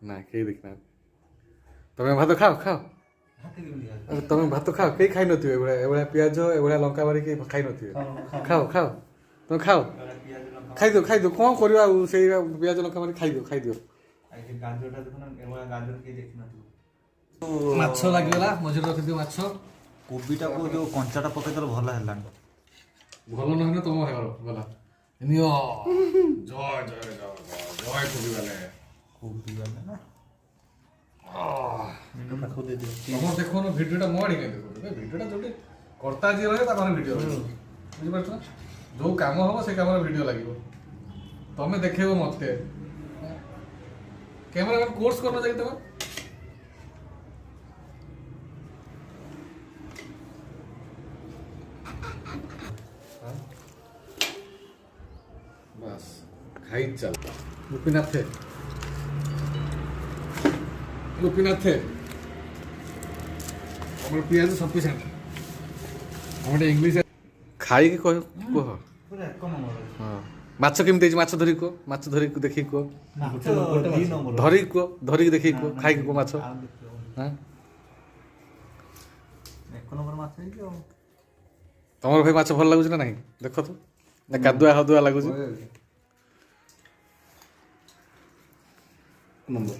ନା କେହି ଦେଖିନାହାନ୍ତି। ତମେ ଭାତ ଖାଅ ଖାଅ, ତମେ ଭାତ ଖାଅ, କେହି ଖାଇନଥିବେ ଏଭଳିଆ ଏଭଳିଆ ପିଆଜ ଏଭଳିଆ ଲଙ୍କା ମାରି କେହି ଖାଇନଥିବେ। ଖାଅ ଖାଅ ତମେ ଖାଅ, ଖାଇଦିଅ ଖାଇଦିଅ, କ'ଣ କରିବା ଆଉ ସେଇ ପିଆଜ ଲଙ୍କା ମାରି ଖାଇଦିଅ ଖାଇଦିଅ। ମାଛ ଲାଗିଗଲା, ମଝିରେ ରଖିଦିଅ ମାଛ। କୋବିଟାକୁ ଯୋଉ କଞ୍ଚାଟା ପକେଇଦେଲେ ଭଲ ହେଲାନି। ଭଲ ନହେଲେ ତମ ଘର ଗଲା। ନିଅ ଜୟ ଜୟ ଜୟ ଜୟ କୋବି ବାଲେ। କୋବି ବାଲା ନା ତମର ଦେଖୁନ ଭିଡ଼ିଓଟା ମୋ ଆଡ଼େ କାହିଁ ଦେଖୁଛ? ଭିଡ଼ିଓଟା ଯୋଉଠି କର୍ତ୍ତା ଯିଏ ରହିବ ତା ପାଖରେ ଭିଡ଼ିଓ ରହିବ, ବୁଝିପାରୁଛ ନା? ଯୋଉ କାମ ହବ ସେ କାମରେ ଭିଡ଼ିଓ ଲାଗିବ। ତମେ ଦେଖେଇବ ମତେ, କ୍ୟାମେରାମ୍ୟାନ୍ କୋର୍ସ କରୁନ ଯାଇକି ତମେ। ବାସ୍ ଖାଇ ଚାଲ। ଗୋପୀନାଥେ ଗୋପୀନାଥେ ଆମର ପିଆଜ ସଫିସିଏଣ୍ଟ। ଆମର ଇଂଲିଶ ଖାଇକି କହ କୁହ। ହଁ ମାଛ କେମିତି ହେଇଛି? ମାଛ ଧରିକି କୁହ, ମାଛ ଧରିକି ଦେଖିକି କୁହ, ଧରିକି କୁହ, ଧରିକି ଦେଖିକି କୁହ, ଖାଇକି କୁହ ମାଛ। ହଁ ତମର ଭାଇ ମାଛ ଭଲ ଲାଗୁଛି ନା ନାହିଁ ଦେଖ ତ, ନା କାଦୁଆ ହଦୁଆ ଲାଗୁଛି? ନମ୍ବର